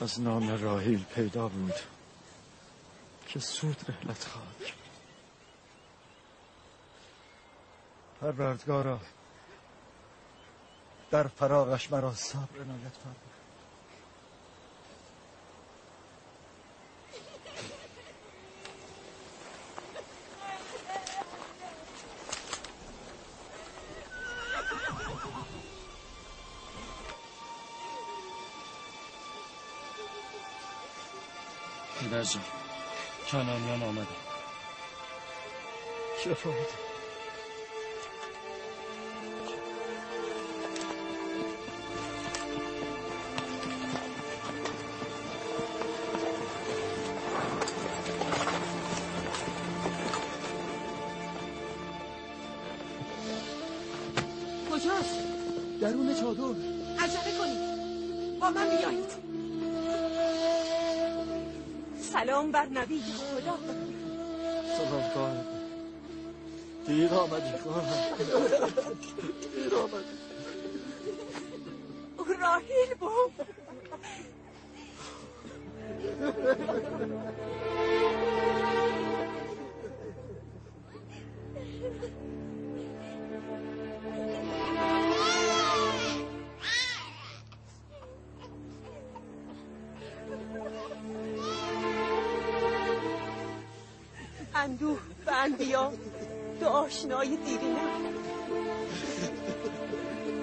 از نام راحیل پیدا بود که سود رحلت خواهد کرد. پروردگارا در فراقش مرا صبر عنایت فرما. پدر جان، کنانیان آمده. شفا بده. کجاست؟ درون چادر. عجله کنید، با من بیایید. سلام بر نبی خدا. سلام خواهد. دیر آمدی خواهد. دیر آمدی. راحیل بود. اندوه و انبیا دو آشنای دیرینم.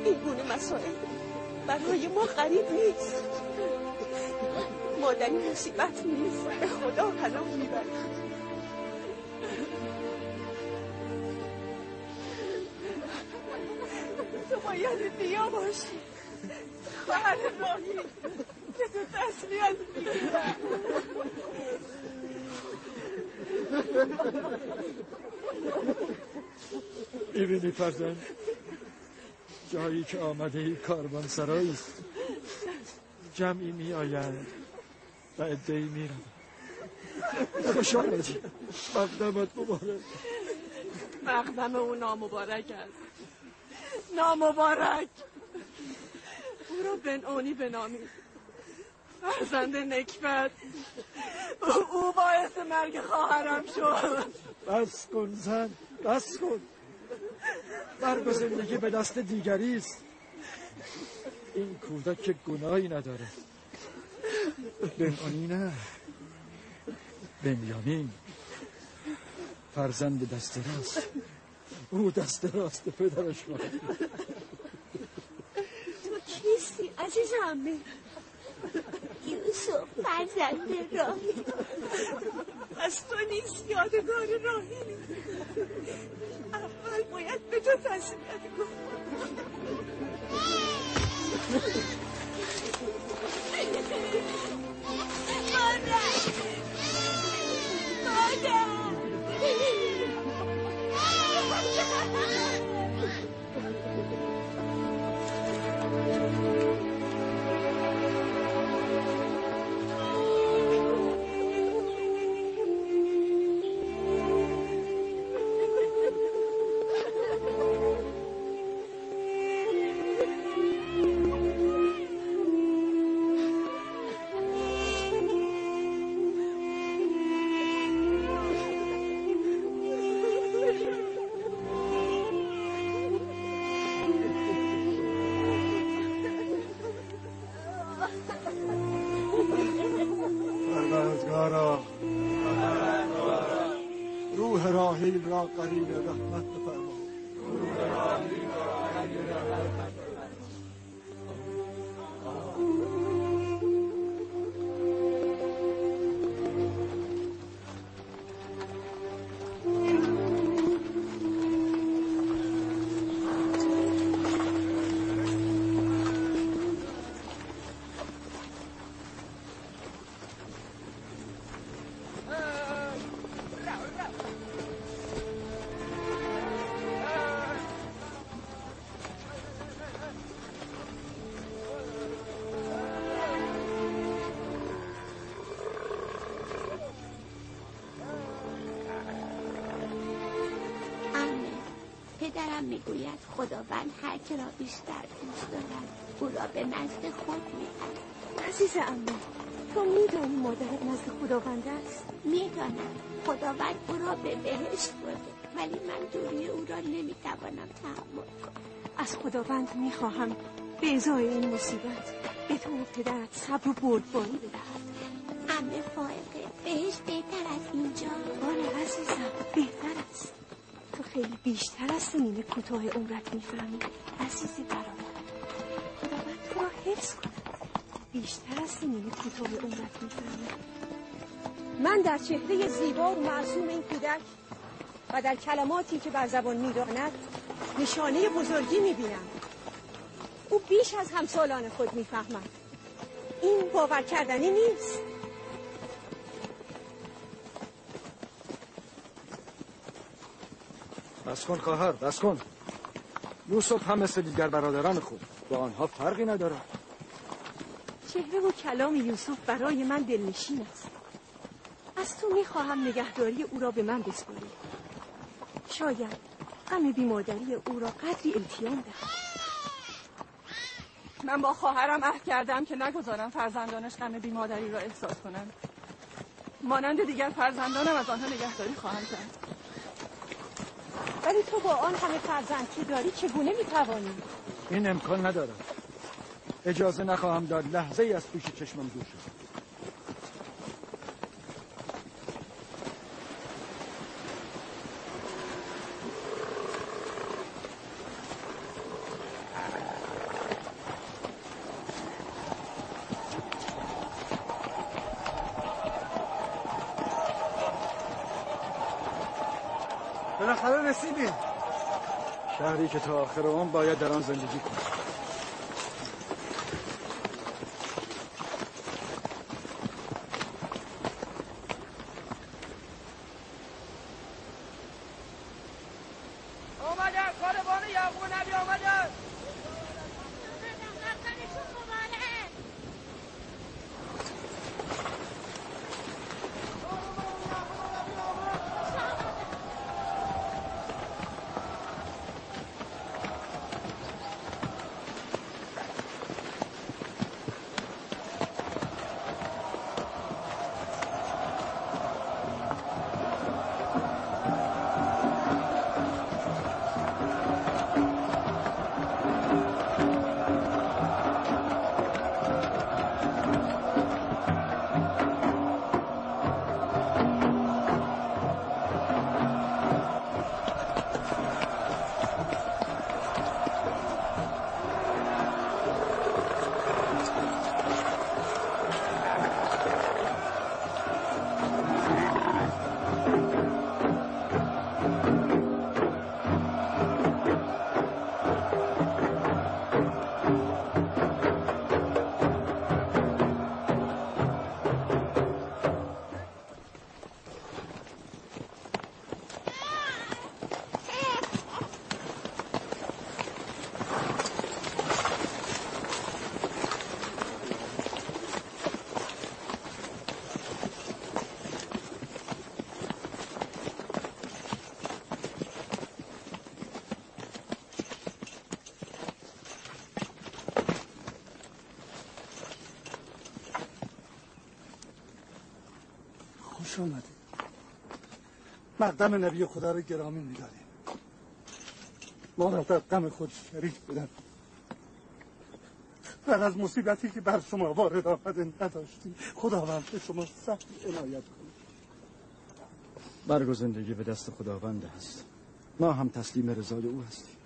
این گونه مسائل برای ما غریب نیست. ما در این مصیبت نیست به خدا پناه میبریم. تو باید بیا باشی خواهر راحیل که تو تسلیت میگیرم. میبینی فرزند، جایی که آمده ای کاروان سرایی است. جمعی می آیند و عده‌ای می روند. خوش آمدی. مقدمت مبارک. مقدم او نامبارک است. نامبارک. او را بنعانی بنامید. فرزند نکبت. او باعث مرگ خواهرم شد. بس کن زن، بس کن. مرگ و زندگی به دست دیگری است. این کودک که گناهی نداره. بنعانی نه، بنیامین فرزند دست راست. او دست راست پدرش خواهد. تو کیستی عزیز عمه؟ یوسف فرزند راحیل. از تو نیست یادگار راحیل. اول باید به تو تسلیت کنم. روح راحیل را قرین رحمت بفرما. پدرم میگوید خداوند هر که را بیشتر دوست دارد او را به نزد خود میبرد. عزیز عمه، تو میدانی مادرت نزد خداوند است؟ میدانم خداوند او را به بهشت برده، ولی من دوری او را نمیتوانم تحمل کنم. از خداوند میخواهم به ازای این مصیبت به تو و پدرت صبر و بردباری بدهد. عمه فائقه، بهشت بهتر از اینجا؟ آره عزیزم، بهتر است. تو خیلی بیشتر از سنین کوتاه عمرت میفهمی عزیزی برادر. خداوند تو را حفظ کند. بیشتر از سنین کوتاه عمرت میفهمی. من در چهره زیبا و معصوم این کودک و در کلماتی که بر زبان می‌راند نشانه بزرگی می‌بینم. او بیش از همسالان خود می‌فهمد. این باور کردنی نیست. بس کن خواهر، بس کن. یوسف هم مثل دیگر برادران خود با آنها فرقی نداره. چهره و کلام یوسف برای من دلنشین است. از تو میخواهم نگهداری او را به من بسپاری. شاید غم بیمادری او را قدری التیام دهم. من با خواهرم عهد کردم که نگذارم فرزندانش غم بیمادری را احساس کنند. مانند دیگر فرزندانم از آنها نگهداری خواهم کرد. ولی تو با آن همه فرزند که داری چگونه میتوانی؟ این امکان نداره. اجازه نخواهم داد لحظه ای از پیش چشمم دور شد. بالاخره رسیدیم. شهری که تا آخر عمر باید در آن زندگی کنم. آمدن کاروان یعقوب نبی آمدن. خوش آمدید. مقدم نبی خدا رو گرامی می‌داریم. ما را در غم خود شریک بدن. بعد از مصیبتی که بر شما وارد آمده نداشتیم. خداوند به شما سخت عنایت کنید. مرگ و زندگی به دست خداوند هست. ما هم تسلیم رضای او هستیم.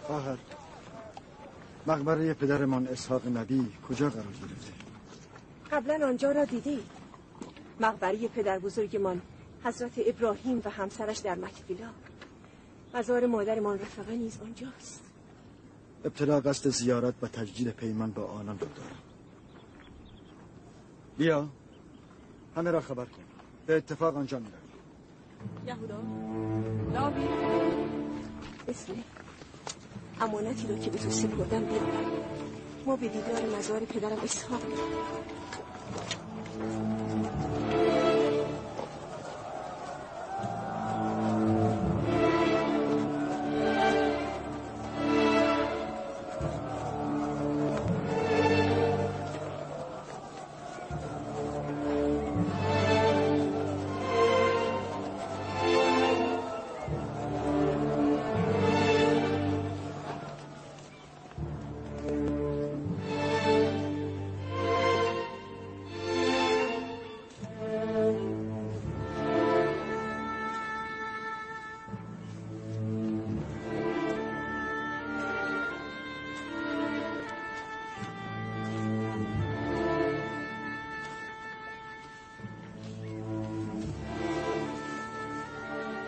خواهر، مقبره پدرمان اسحاق نبی کجا قرار گرفته؟ قبلا آنجا را دیدی؟ مقبره پدر بزرگمان حضرت ابراهیم و همسرش در مکفیلا. مزار مادرمان رفقه نیز آنجاست. ابتدا قصد زیارت و تجدید پیمان با آنان را دارم. بیا همه را خبر کن. به اتفاق آنجا میرویم. یهودا لاوی اسم امانتی را که به تو سپردم بیاور. ما به دیدار مزار پدرم اسحاق می‌رویم.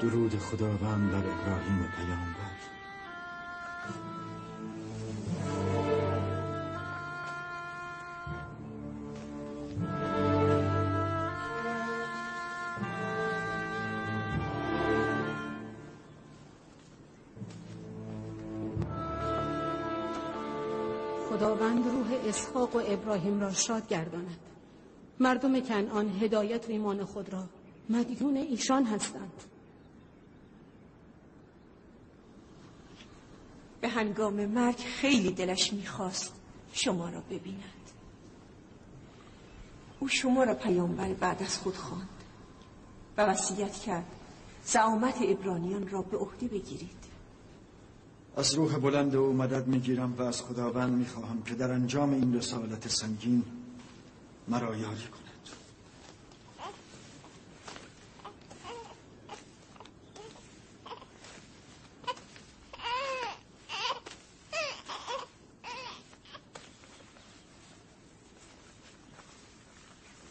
درود خداوند بر ابراهیم پیامبر. خداوند روح اسحاق و ابراهیم را شاد گرداند. مردم کنعان هدایت و ایمان خود را مدیون ایشان هستند. به هنگام مرگ خیلی دلش میخواست شما را ببیند. او شما را پیامبر بعد از خود خواند و وصیت کرد زعامت عبرانیان را به عهده بگیرید. از روح بلند او مدد میگیرم و از خداوند میخواهم که در انجام این رسالت سنگین مرا یاری کند.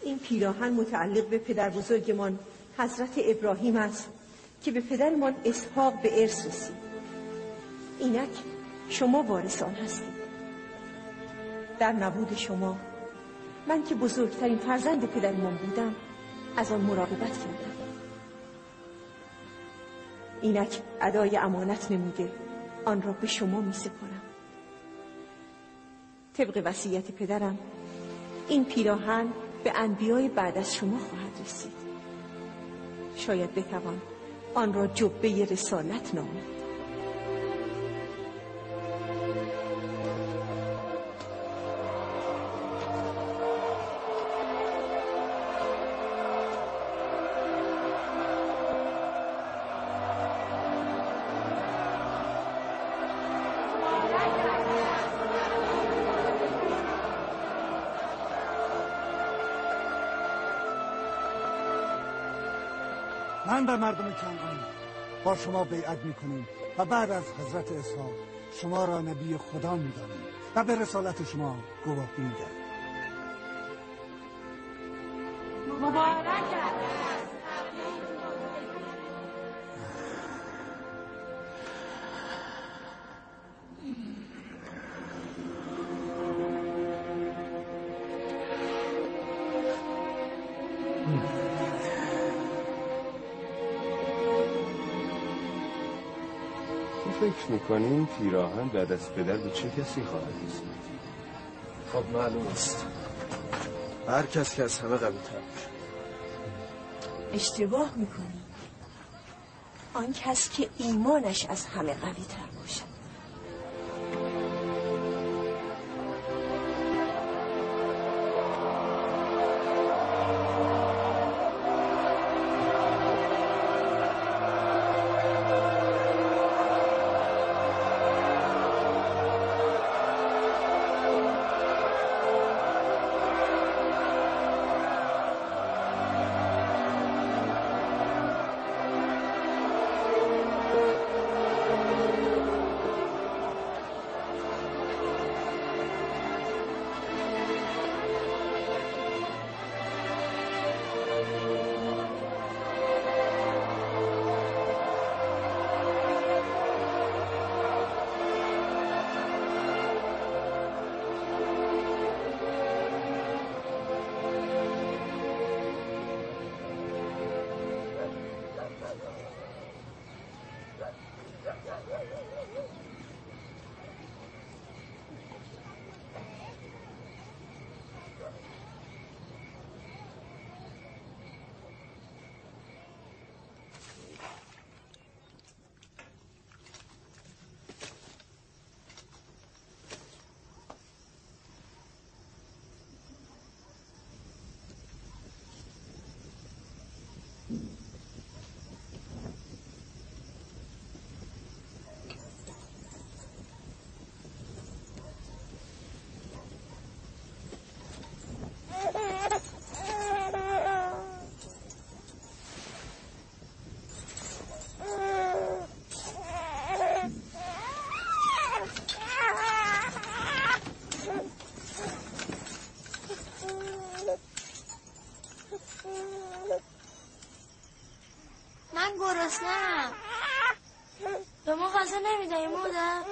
این پیراهن متعلق به پدر بزرگمان حضرت ابراهیم است که به پدرمان اسحاق به ارث رسید. اینک شما وارثان هستید. در نبود شما من که بزرگترین فرزند پدرمان بودم از آن مراقبت کردم. اینک ادای امانت نموده آن را به شما می سپارم. طبق وصیت پدرم این پیراهن به انبیای بعد از شما خواهد رسید. شاید بتوان آن را جبه رسالت نامید. من به مردم کنعان با شما بیعت میکنیم و بعد از حضرت اسحاق شما را نبی خدا میدانیم و به رسالت شما گواهی میدهیم. مبارک فکر میکنین پیراهن بعد از پدر به چه کسی خواهد رسید؟ خب معلوم است. هر کس که از همه قوی تر باشه. اشتباه میکنی. آن کس که ایمانش از همه قوی تر باشد. گرسنه‌ام. به ما غذا نمیدهی مادر؟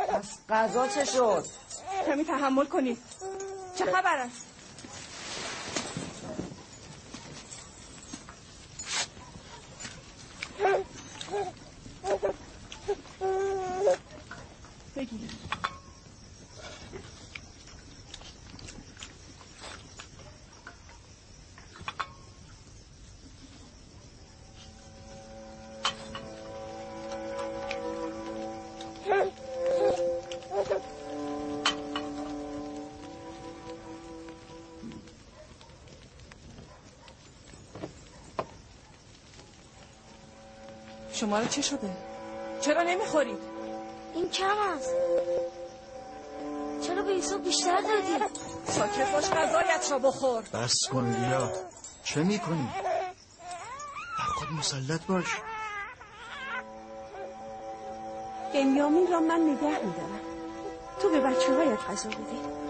پس غذا چه شد؟ کمی تحمل کنید. چه خبر است؟ بگیر. شما رو چه شده؟ چرا نمیخورید؟ این کم است. چرا به یوسف بیشتر دادی؟ ساکت باش، غذایت را بخور. بس کن لیا، چه میکنی؟ بر خود مسلط باش. بنیامین را من نگه میدارم، تو به بچه هایت غذا بده.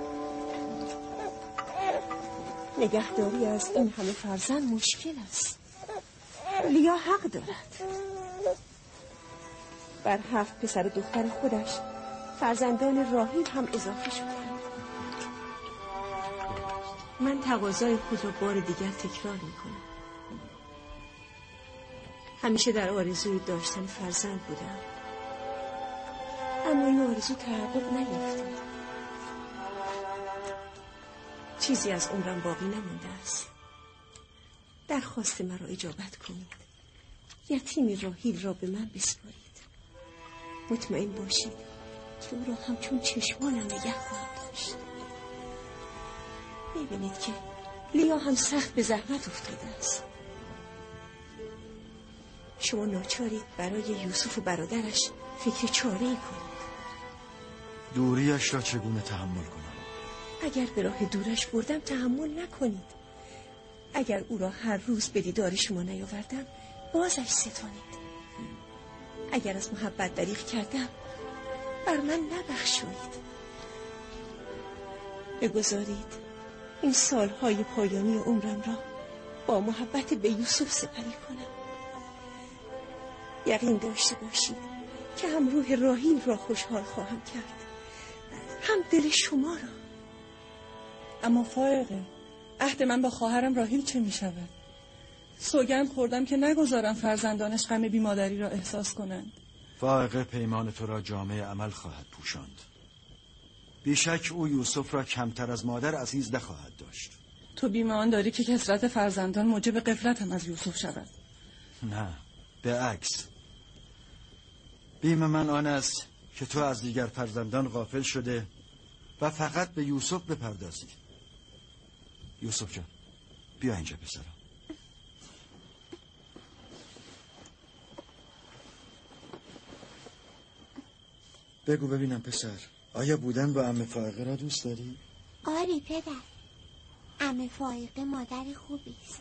نگهداری از این همه فرزند مشکل است. لیا حق دارد. بر 7 پسر و دختر خودش فرزندان راحیل هم اضافه شدند. من تقاضای خود را بار دیگر تکرار میکنم. همیشه در آرزوی داشتن فرزند بودم، اما این آرزو تحقق نیافته. چیزی از عمرم باقی نمانده است. درخواست مرا اجابت کنید. یتیم راحیل را به من بسپارید. مطمئن باشید که او را همچون چشمانم نگه خواهم داشت. میبینید که لیا هم سخت به زحمت افتاده است. شما ناچارید برای یوسف و برادرش فکر چاره‌ای کنید. دوریش را چگونه تحمل کنم؟ اگر به راه دورش بردم تحمل نکنید. اگر او را هر روز به دیدار شما نیاوردم بازش ستانید. اگر از محبت دریغ کردم بر من نبخشوید. بگذارید این سالهای پایانی عمرم را با محبت به یوسف سپری کنم. یقین داشته باشید که هم روح راحیل را خوشحال خواهم کرد، هم دل شما را. اما فائقه، عهد من با خواهرم راحیل چه می شود؟ سوگند خوردم که نگذارم فرزندانش غم بیمادری را احساس کنند. فائقه پیمان تو را جامعه عمل خواهد پوشاند. بیشک او یوسف را کمتر از مادر عزیز نخواهد داشت. تو بیم آن داری که کثرت فرزندان موجب غفلت هم از یوسف شود؟ نه، به عکس. بیم من آن است که تو از دیگر فرزندان غافل شده و فقط به یوسف بپردازی. یوسف جان، بیا اینجا پسرم. بگو ببینم پسر، آیا بودن با عمه فائقه را دوست داری؟ آری پدر، عمه فائقه مادر خوبی است.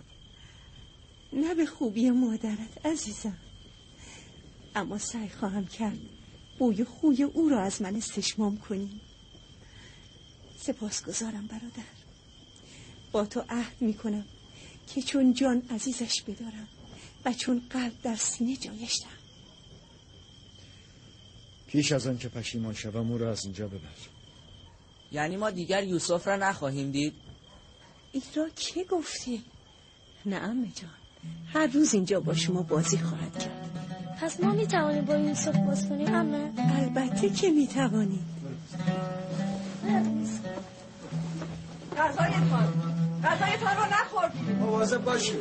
نه به خوبی مادرت عزیزم، اما سعی خواهم کرد بوی خوی او را از من استشمام کنی. سپاسگزارم برادر. با تو عهد میکنم که چون جان عزیزش بدارم و چون قلب در سینه جایش دهم. پیش از آن که پشیمان شوم او را از اینجا ببر. یعنی ما دیگر یوسف را نخواهیم دید؟ این را که گفته؟ نه عمه جان، هر روز اینجا با شما بازی خواهد کرد. پس ما میتوانیم با یوسف باز کنیم عمه؟ البته که میتوانیم. غذایتان رو نخوردید. مواظب باشید.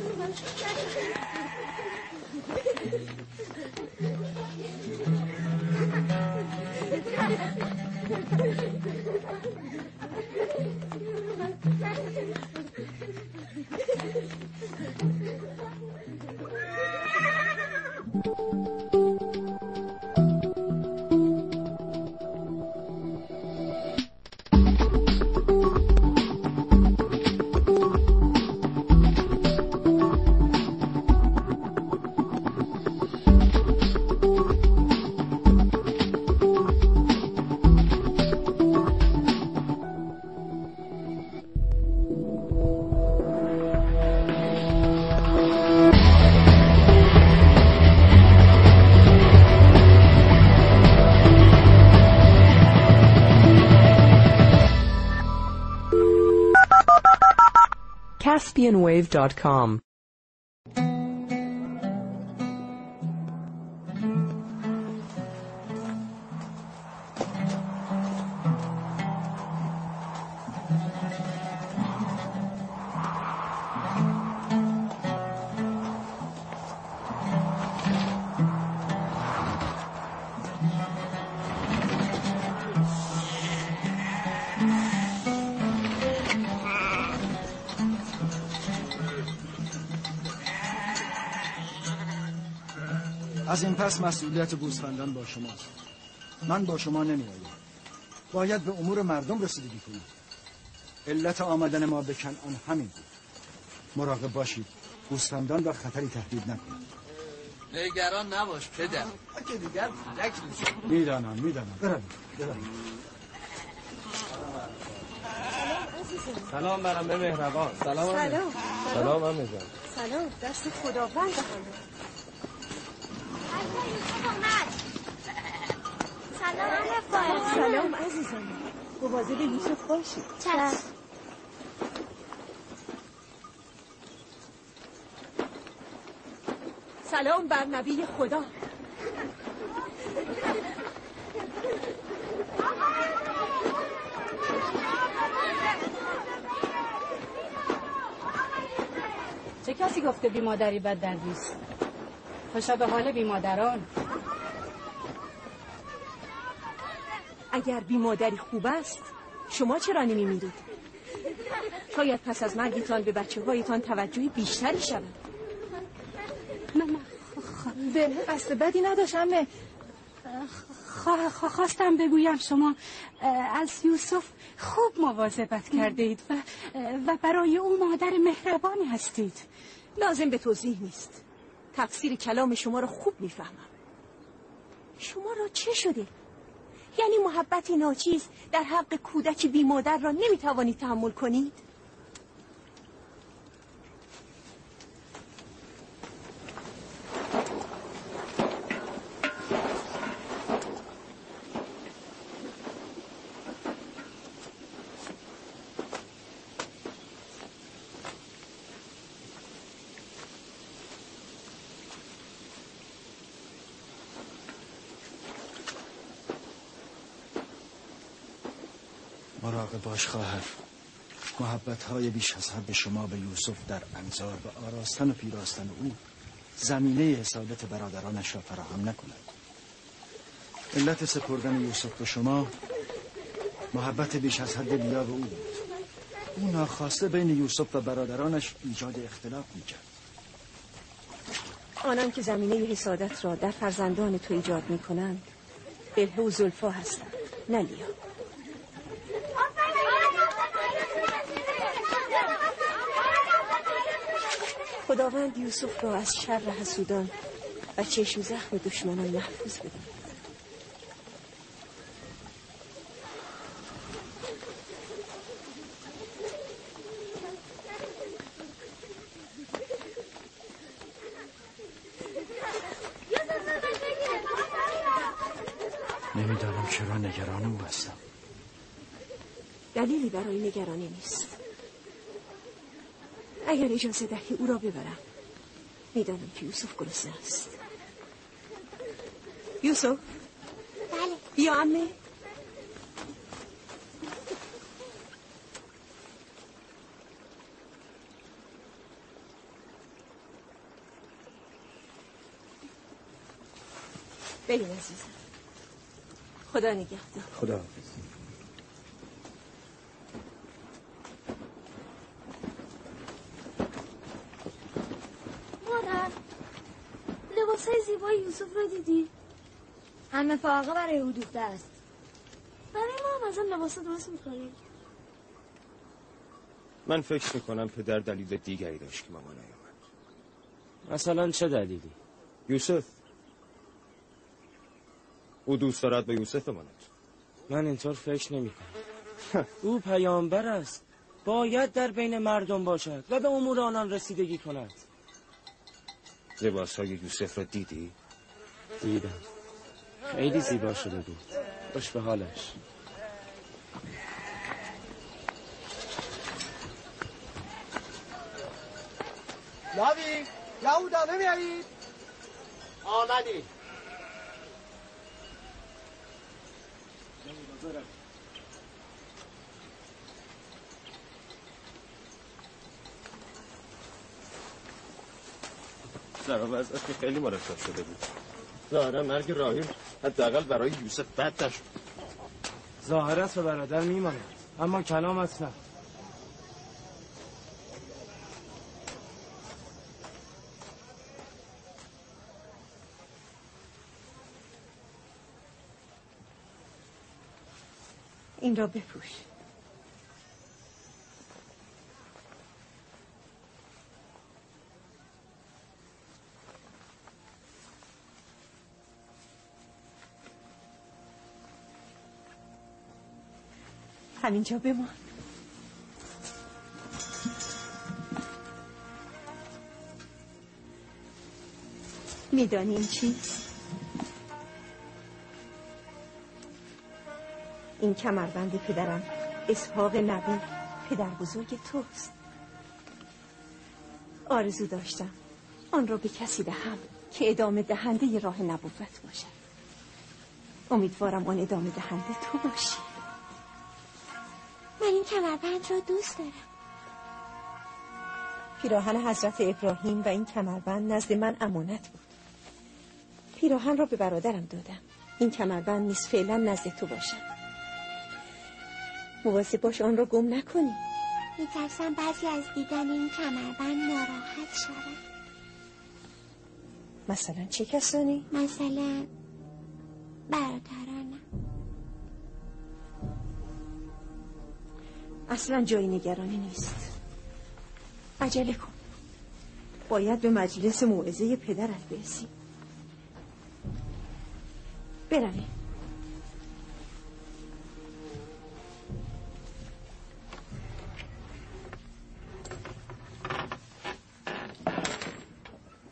thespianwave.com. از این پس مسئولیت گوسفندان با شماست. من با شما نمی‌آیم. باید به امور مردم رسیدگی کنید. علت آمدن ما به کنعان همین بود. مراقب باشید گوسفندان را خطری تهدید نکنید. نگران نباش پدر، که دیگر فلک میشه. میدانم بروید. سلام برم به مهربان. سلام عمه جان. سلام، دست خداوند سلام عزیزم. مواظب یوسف باشید. چشم. سلام بر نبی خدا. چه کسی گفته بی مادری بد دردیست؟ خوشا به حال بی مادران. اگر بی مادری خوب است شما چرا نمی‌میرید؟ شاید پس از مرگتان به بچه‌هایتان توجه بیشتری شود. من قصد بدی نداشتم. خواستم بگویم شما از یوسف خوب مواظبت کرده اید و برای او مادر مهربانی هستید. لازم به توضیح نیست. تفسیر کلام شما را خوب میفهمم. شما را چه شده؟ یعنی محبتی ناچیز در حق کودکی بی مادر را نمیتوانید تحمل کنید؟ مراقب باش خواهر. محبت‌های بیش از حد شما به یوسف در انظار و آراستن و پیراستن او زمینه حسادت برادرانش را فراهم نکند. علت سپردن یوسف به شما محبت بیش از حد لیا به او بود. او ناخواسته بین یوسف و برادرانش ایجاد اختلاف می‌کرد. آنان که زمینه حسادت را در فرزندان تو ایجاد می‌کنند بلهه و زلفا هستند، نه لیا. خداوند یوسف را از شر حسودان و چشم زخم دشمنان محفوظ بدهد. نمیدانم چرا نگران او هستم. دلیلی برای نگرانی نیست. اگر اجازه دهی او را ببرم. میدانم که یوسف گرسنه است. یوسف؟ بله. بیا عمه. بریم عزیزم. خدا نگهدار. خدا. لباسای زیبای یوسف رو دیدی؟ همه فاقه برای او دوخته است. برای ما هم از اون لباسا درست میکنیم. من فکر میکنم پدر دلیل دیگری داشت که مامان نیامد. مثلا چه دلیلی؟ یوسف. او دوست دارد به یوسف بماند. من اینطور فکر نمیکنم. او پیامبر است. باید در بین مردم باشد و به امور آنان رسیدگی کند. لباسهای یوسف را دیدی؟ دیدم. خیلی زیبا شده بود. خوش به حالش. لاوی یهودا نمیایید؟ آمدی. سلام وضعیت که خیلی مرتب شده بود. ظاهرا مرگ راهیل حداقل برای یوسف بد نشد. ظاهر است و برادر میماند، اما کلام است نه. این را بپوش. همینجا بمان. میدانی این چیست؟ این کمربند پدرم اسحاق نبی پدر بزرگ توست. آرزو داشتم آن را به کسی دهم که ادامه دهنده راه نبوت باشد. امیدوارم آن ادامه دهنده تو باشی. من این کمربند را دوست دارم. پیراهن حضرت ابراهیم و این کمربند نزد من امانت بود. پیراهن را به برادرم دادم. این کمربند نیز فعلا نزد تو باشد. مواظب باش آن را گم نکنی. میترسم بعضی از دیدن این کمربند ناراحت شود. مثلا چه کسانی؟ مثلا برادرانم. اصلا جای نگرانی نیست. عجله کن. باید به مجلس موعظه پدرت برسی. برویم.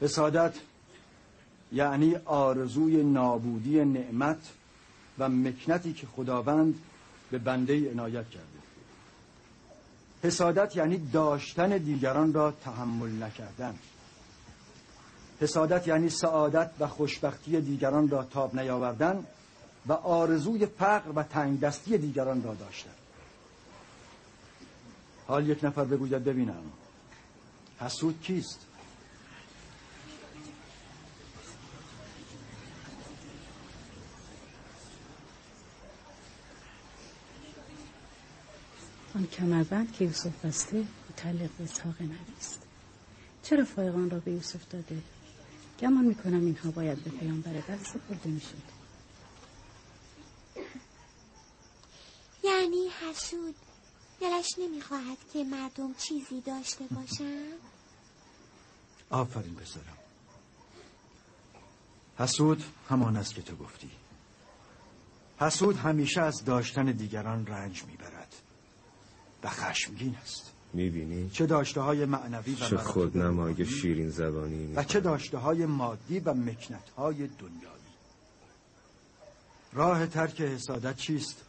حسادت یعنی آرزوی نابودی نعمت و مکنتی که خداوند به بنده عنایت کرده. حسادت یعنی داشتن دیگران را تحمل نکردن. حسادت یعنی سعادت و خوشبختی دیگران را تاب نیاوردن و آرزوی فقر و تنگ دستی دیگران را داشتن. حال یک نفر بگوید ببینم حسود کیست؟ آن کمربند که یوسف بسته متعلق به اسحاق نبی است. چرا فایقان را به یوسف داده؟ گمان میکنم اینها باید به پیامبر بعد سپرده میشد. یعنی حسود دلش نمیخواهد که مردم چیزی داشته باشن؟ آفرین پسرم. حسود همان است که تو گفتی. حسود همیشه از داشتن دیگران رنج میبرد و خشمگین است. میبینی؟ چه داشته های معنوی و چه خودنمای شیرین زبانی و چه داشته های مادی و مکنت های دنیایی. راه ترک حسادت چیست؟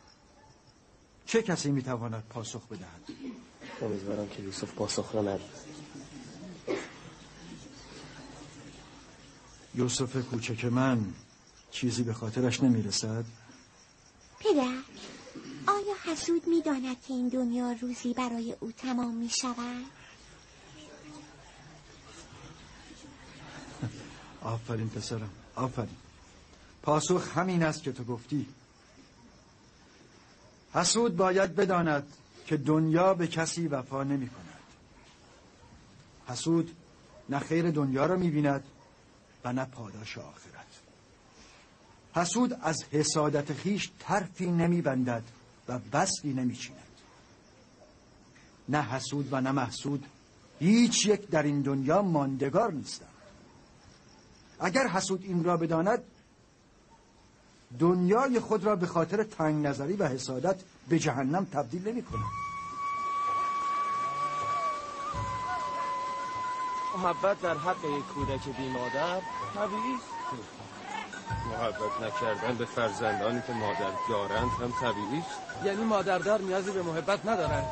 چه کسی میتواند پاسخ بدهد؟ امیدوارم که یوسف پاسخ را ندهد. یوسف کوچک من چیزی به خاطرش نمیرسد؟ پدر، آیا حسود میداند که این دنیا روزی برای او تمام می شود؟ آفرین پسرم، آفرین. پاسخ همین است که تو گفتی. حسود باید بداند که دنیا به کسی وفا نمی کند. حسود نه خیر دنیا را می بیند و نه پاداش آخرت. حسود از حسادت خیش طرفی نمی بندد و بسطی نمی چیند. نه حسود و نه محسود هیچ یک در این دنیا ماندگار نیستند. اگر حسود این را بداند دنیای خود را به خاطر تنگ نظری و حسادت به جهنم تبدیل نمی کند. محبت در حق یک کودک بی مادر طبیعی است. محبت نکردن به فرزندانی که مادر دارند هم طبیعی است. یعنی مادردار نیازی به محبت ندارن.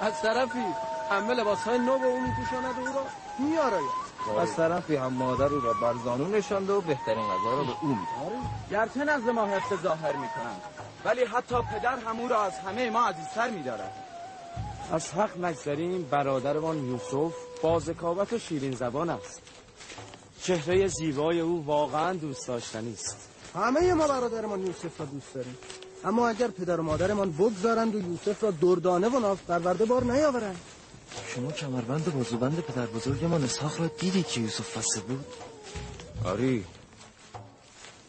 از طرفی عمه لباسهای نو به اون میپوشاند و او را میآراید. از طرفی هم مادر او را بر زانو نشانده و بهترین غذا را به او می‌دهد. گرچه نزد ما حفظ ظاهر میکنند ولی حتی پدر هم او را از همه ما عزیزتر می‌دارد. از حق نگذریم برادرمان یوسف با ذکاوت و شیرین زبان است. چهره زیبای او واقعا دوست داشتنی است. همه ما برادرمان یوسف را دوست داریم، اما اگر پدر و مادرمان بگذارند و یوسف را دردانه و ناف پرورده بار نیاورند. شما کمربند و بازوبند پدر بزرگمان اسحاق را دیدی که یوسف بسته بود؟ آری،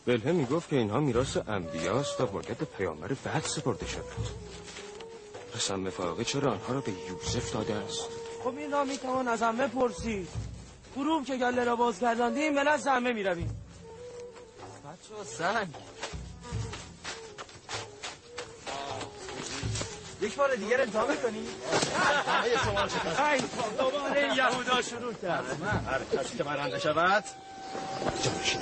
بلهه میگفت که اینها میراث انبیاست و باید به پیامبر بعد سپرده شود. پس عمه فائقه چرا آنها را به یوسف داده است؟ خب این را میتوان از عمه پرسید. غروب که گله را باز کرداندیم به نزد عمه میرویم. بچه‌ها سنگ یک بار دیگر امتحان کنیم. همه شما شکست. دوباره این یهودا شروع کرد. هر کسی که برنده شود جانشین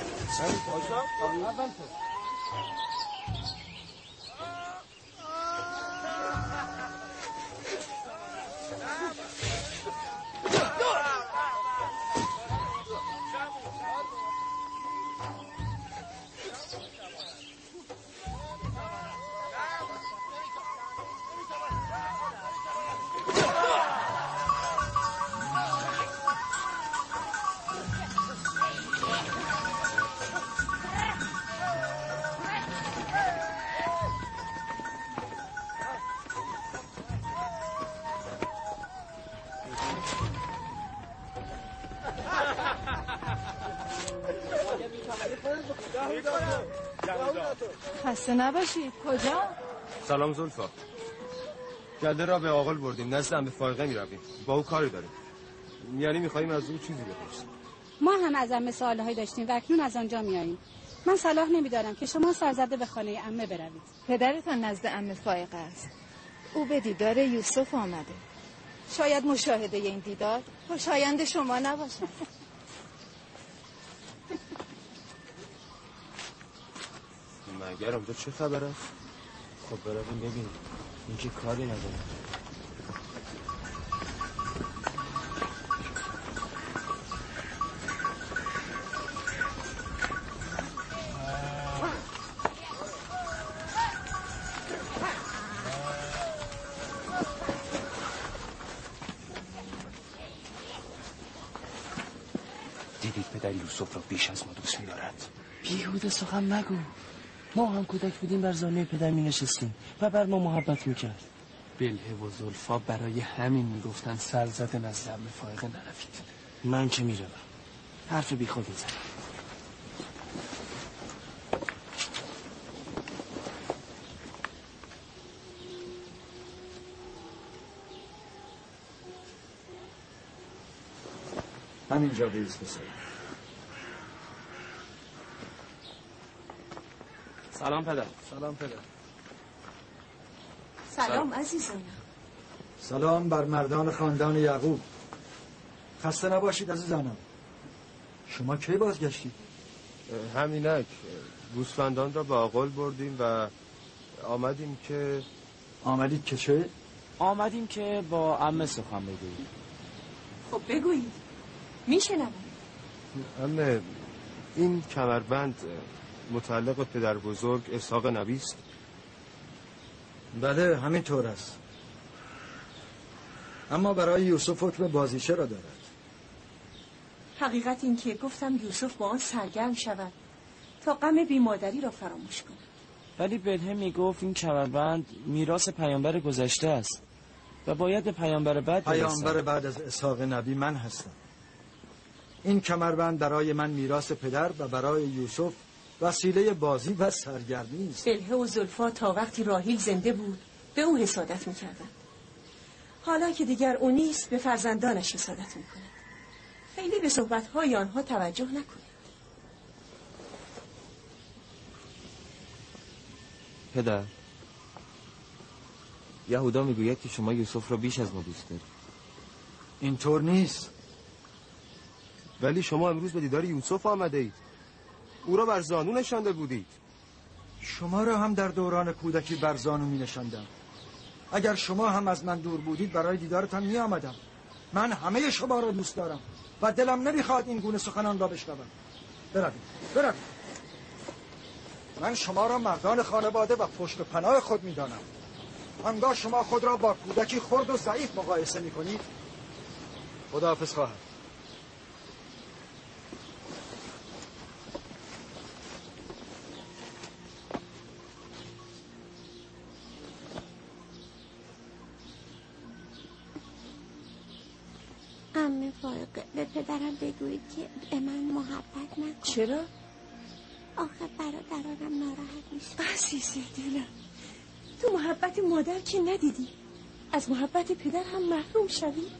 خسته نباشید. کجا؟ سلام زلفا. گله را به آقل بردیم، نزد عمه فائقه میرویم. با او کاری داریم، یعنی میخواییم از او چیزی بپرسیم. ما هم از عمه سوالهایی داشتیم و اکنون از آنجا میاییم. من صلاح نمیدارم که شما سرزده به خانه عمه بروید. پدرتان نزد عمه فائقه است. او به دیدار یوسف آمده. شاید مشاهده این دیدار خوشایند شما نباشد. مگر اونجا چه خبر است؟ خب برویم ببینیم. این که کاری نداره. دیدید پدر یوسف را بیش از ما دوست می‌دارد. بیهوده سخن نگو. ما هم کودک بودیم بر زانوی پدر می نشستیم و بر ما محبت می کرد. بلهه و زلفا برای همین میگفتن سرزده نزد عمه فائقه نروید. من که می روم. حرف بی خود می زنم. همینجا بیز بسید. سلام پدر. سلام پدر. سلام عزیزانم. سلام بر مردان خاندان یعقوب. خسته نباشید عزیزانم. شما کی بازگشتید؟ همینک گوسفندان را به آقل بردیم و آمدیم که آمدید که چه؟ آمدیم که با عمه سخن بگوییم. خب بگویید. میشنوم. عمه این کمربند متعلق پدر بزرگ اسحاق نبی است؟ بله همینطور است. اما برای یوسف حکم بازیچه را دارد. حقیقت این که گفتم یوسف با آن سرگرم شود تا غم بیمادری را فراموش کند. ولی بلهه میگفت این کمربند میراث پیامبر گذشته است و باید به پیامبر بعد برسد. پیامبر بعد از اسحاق نبی من هستم. این کمربند برای من میراث پدر و برای یوسف وسیله بازی و سرگرمی است. بلهه و زلفا تا وقتی راحیل زنده بود به او حسادت میکردن. حالا که دیگر او نیست به فرزندانش حسادت میکند. خیلی به صحبتهای آنها توجه نکنید. پدر، یهودا میگوید که شما یوسف را بیش از ما دوست دارید. اینطور نیست. ولی شما امروز به دیدار یوسف آمده اید. او را بر زانو نشانده بودید. شما را هم در دوران کودکی بر زانو می نشاندم. اگر شما هم از من دور بودید برای دیدارتان می آمدم. من همه شما را دوست دارم و دلم نمیخواد این گونه سخنان را بشنوم. بروید. من شما را مردان خانواده و پشت و پناه خود میدانم. آنگاه شما خود را با کودکی خرد و ضعیف مقایسه میکنید. خداحافظ خواهر. عمه فائقه، به پدرم بگویید که به من محبت نکن. چرا؟ آخه برادرانم ناراحت میشه. عزیز دلم، تو محبت مادر که ندیدی، از محبت پدر هم محروم شوی؟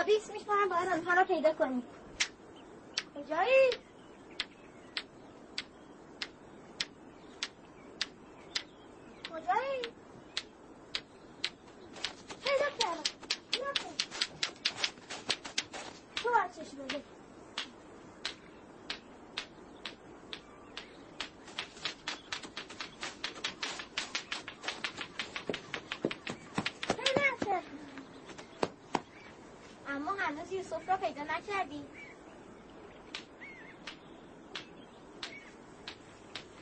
بیس میشمارم باید آنها را پیدا کنی. کجایی؟ کجایی؟ پیدا کردم. تو باید چشم بده. اما هنوز یوسف را پیدا نکردیم.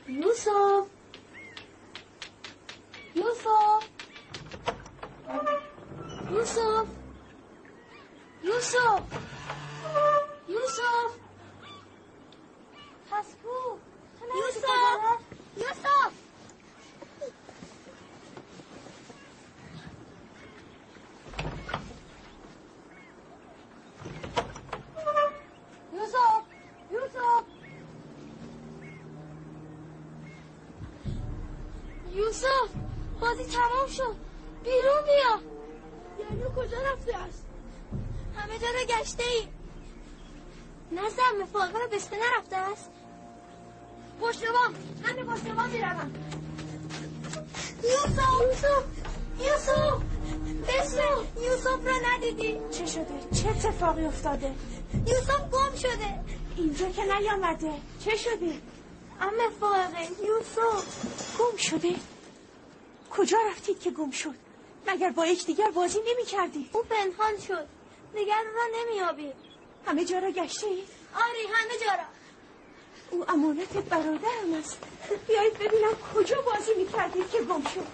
یوسف یوسف یوسف یوسف یوسف پس کو یوسف یوسف یوسف بازی تمام شد، بیرون بیا. یعنی کجا رفته است؟ همه جا رو گشته ایم. نزد عمه فائقه رو بسته نرفته است؟ پشت بام، همه پشت بام میروم. یوسف بسم یوسف را ندیدی؟ چه شده؟ چه اتفاقی افتاده؟ یوسف گم شده. اینجا که نیامده. چه شده؟ عمه فائقه یوسف گم شده؟ کجا رفتید که گم شد؟ مگر با یکدیگر بازی نمی کردی؟ او پنهان شد. دیگر او را نمیابید. همه جا را گشته اید؟ آری همه جا را. او امانت برادرم است. بیایید ببینم کجا بازی می کردید که گم شد.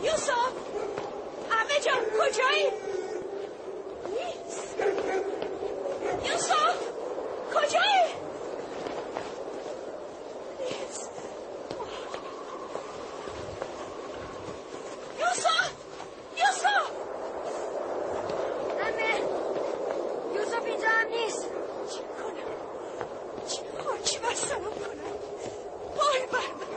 یوسف همه جا کجایی؟ نیست. یوسف کجایی؟ نیست. یوسف عمه یوسف اینجا هم نیست. چی کنم؟ چی خاکی بر سرم کنم؟ وای بر من.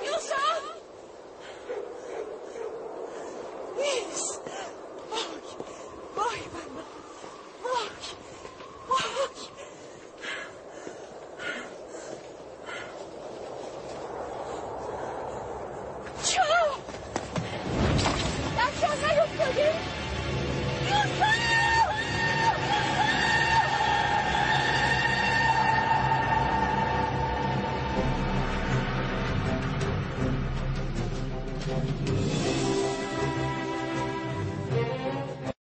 یوسف نیست.